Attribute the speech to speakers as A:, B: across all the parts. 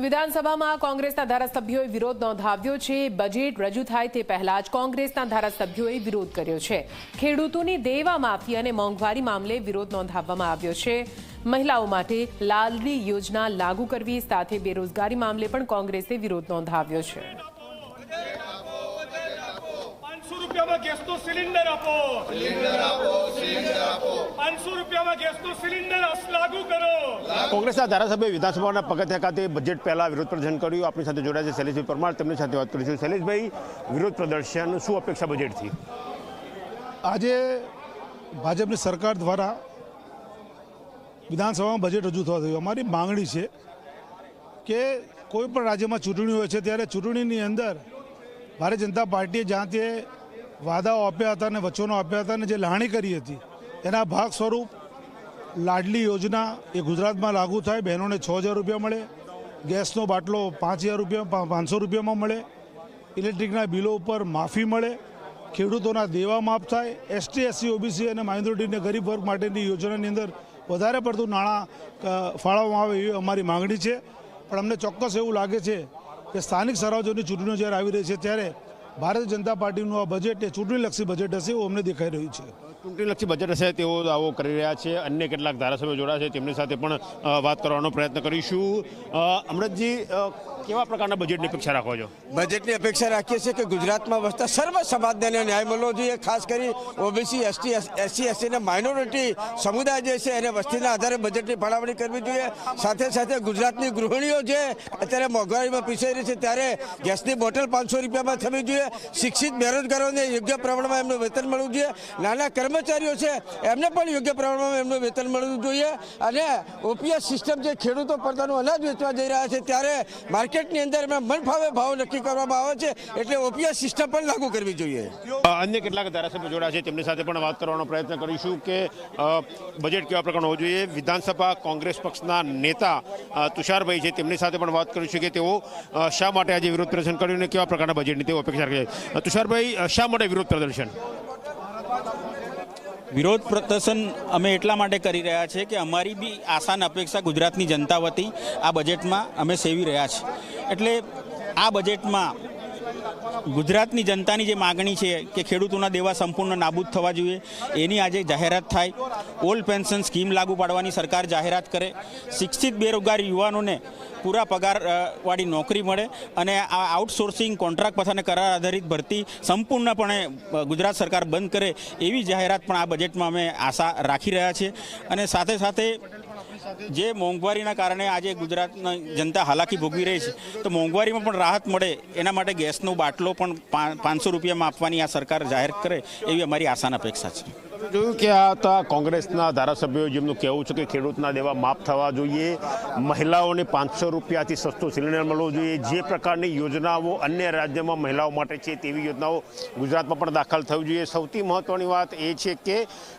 A: વિધાનસભામાં કોંગ્રેસના ધારાસભ્યોએ વિરોધ નોંધાવ્યો છે। બજેટ રજૂ થાય તે પહેલા જ કોંગ્રેસના ધારાસભ્યોએ વિરોધ કર્યો છે। ખેડૂતોની દેવા માફી અને મોંઘવારી મામલે વિરોધ નોંધાવવામાં આવ્યો છે। મહિલાઓ માટે લાડલી યોજના લાગુ કરવી સાથે બેરોજગારી મામલે પણ કોંગ્રેસે વિરોધ નોંધાવ્યો છે।
B: કોંગ્રેસના ધારાસભ્ય વિધાનસભાના પગથિયા ખાતે બજેટ પહેલા વિરોધ પ્રદર્શન કર્યું। આપણી સાથે જોડાયા છે શૈલેષભાઈ પરમાર, તેમની સાથે વાત કરીશું। શૈલેષભાઈ, વિરોધ પ્રદર્શન શું અપેક્ષા બજેટથી?
C: આજે ભાજપની સરકાર દ્વારા વિધાનસભામાં બજેટ રજૂ થવા થયું। અમારી માંગણી છે કે કોઈ પણ રાજ્યમાં ચૂંટણી હોય છે ત્યારે ચૂંટણીની અંદર ભારતીય જનતા પાર્ટીએ જ્યાં તે વાદાઓ આપ્યા હતા અને વચનો આપ્યા હતા અને જે લાગણી કરી હતી એના ભાગ સ્વરૂપ લાડલી યોજના એ ગુજરાતમાં લાગુ થાય। બહેનોને 6,000 રૂપિયા મળે, ગેસનો બાટલો 5,000 રૂપિયા 500 રૂપિયામાં મળે, ઇલેક્ટ્રિકના બિલો ઉપર માફી મળે, ખેડૂતોના દેવા માફ થાય, એસટી એસસી ઓબીસી અને માઇનોરિટી અને ગરીબ વર્ગ માટેની યોજનાની અંદર વધારે પડતું નાણાં ફાળવવામાં આવે એવી અમારી માંગણી છે। પણ અમને ચોક્કસ એવું લાગે છે કે સ્થાનિક સ્વરાજ્યોની ચૂંટણીઓ જ્યારે આવી રહી છે ત્યારે ભારતીય જનતા પાર્ટીનું આ બજેટ એ ચૂંટણીલક્ષી બજેટ હશે એવું અમને દેખાઈ રહ્યું છે।
B: ચૂંટણીલક્ષી બજેટ હશે તેઓ દાવો કરી રહ્યા છે। અન્ય કેટલાક ધારાસભ્યો જોડાયા છે, તેમની સાથે પણ વાત કરવાનો પ્રયત્ન કરીશું। અમૃતજી, કેવા પ્રકારના બજેટની અપેક્ષા રાખો છો?
D: બજેટની અપેક્ષા રાખીએ છીએ કે ગુજરાતમાં વસતા સર્વ સમાજને ન્યાય મળવો જોઈએ। ખાસ કરી ઓબીસી, એસસી એસટી અને માઇનોરિટી સમુદાય જે છે એને વસ્તીના આધારે બજેટની ફાળવણી કરવી જોઈએ। સાથે સાથે ગુજરાતની ગૃહિણીઓ જે અત્યારે મોંઘવારીમાં પીસાઈ રહી છે ત્યારે ગેસની બોટલ 500 રૂપિયામાં થવી જોઈએ। શિક્ષિત બેરોજગારોને યોગ્ય પ્રમાણમાં એમનું વેતન મળવું જોઈએ। નાના કર્મચારીઓ છે એમને પણ યોગ્ય પ્રમાણમાં એમનું વેતન મળવું જોઈએ। અને ઓપીએસ સિસ્ટમ જે ખેડૂતો પોતાનું અનાજ વેચવા જઈ રહ્યા છે ત્યારે માર્કેટની અંદર એમના મન ફાવે ભાવ નક્કી કરવામાં આવે છે, એટલે ઓપીએસ સિસ્ટમ પણ લાગુ કરવી જોઈએ।
B: અન્ય કેટલાક ધારાસભ્યો જોડાયા છે, તેમની સાથે પણ વાત કરવાનો પ્રયત્ન કરીશું કે બજેટ કેવા પ્રકારનું હોવું જોઈએ। વિધાનસભા કોંગ્રેસ પક્ષના નેતા તુષારભાઈ છે, તેમની સાથે પણ વાત કરીશું કે તેઓ શા માટે આજે વિરોધ પ્રદર્શન કર્યું અને કેવા પ્રકારના બજેટની તેઓ અપેક્ષા રાખે છે। તુષારભાઈ, શા માટે વિરોધ પ્રદર્શન?
E: વિરોધ પ્રદર્શન અમે એટલા માટે કરી રહ્યા છીએ કે અમારી બી આશા અને અપેક્ષા ગુજરાતની જનતા વતી આ બજેટમાં અમે સેવી રહ્યા છીએ। એટલે આ બજેટમાં ગુજરાતની જનતાની જે માગણી છે કે ખેડૂતોના દેવા સંપૂર્ણ નાબૂદ થવા જોઈએ એની આજે જાહેરાત થાય। ઓલ્ડ પેન્શન સ્કીમ લાગુ પાડવાની સરકાર જાહેરાત કરે। શિક્ષિત બેરોજગાર યુવાનોને પૂરા પગારવાળી નોકરી મળે અને આ આઉટસોર્સિંગ, કોન્ટ્રાક્ટ પથ અને કરાર આધારિત ભરતી સંપૂર્ણપણે ગુજરાત સરકાર બંધ કરે એવી જાહેરાત પણ આ બજેટમાં અમે આશા રાખી રહ્યા છીએ। અને સાથે સાથે જે મોંઘવારીના કારણે આજે ગુજરાતની જનતા હાલાકી ભોગવી રહી છે તો મોંઘવારીમાં પણ રાહત મળે એના માટે ગેસનો બાટલો પણ 500 રૂપિયામાં આપવાની આ સરકાર જાહેર કરે એવી અમારી આશા અને અપેક્ષા છે।
B: જોયું કે આ હતા કોંગ્રેસના ધારાસભ્યો, જેમનું કહેવું છે કે ખેડૂતના દેવા માફ થવા જોઈએ, મહિલાઓને 500 રૂપિયાથી સસ્તું સિલિન્ડર મળવું જોઈએ। જે પ્રકારની યોજનાઓ અન્ય રાજ્યમાં મહિલાઓ માટે છે તેવી યોજનાઓ ગુજરાતમાં પણ દાખલ થવી જોઈએ। સૌથી મહત્ત્વની વાત એ છે કે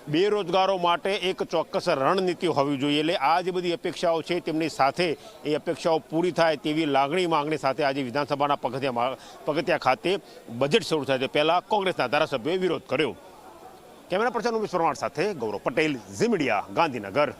B: બેરોજગારો માટે એક ચોક્કસ રણનીતિ હોવી જોઈએ। એટલે આ જે બધી અપેક્ષાઓ છે તેમની સાથે એ અપેક્ષાઓ પૂરી થાય તેવી માંગણી સાથે આજે વિધાનસભાના પગથિયા ખાતે બજેટ શરૂ થાય તે પહેલાં કોંગ્રેસના ધારાસભ્યોએ વિરોધ કર્યો। કેમેરા પર્સન ઉમેશ પરમાર સાથે ગૌરવ પટેલ, ઝી મીડિયા, ગાંધીનગર।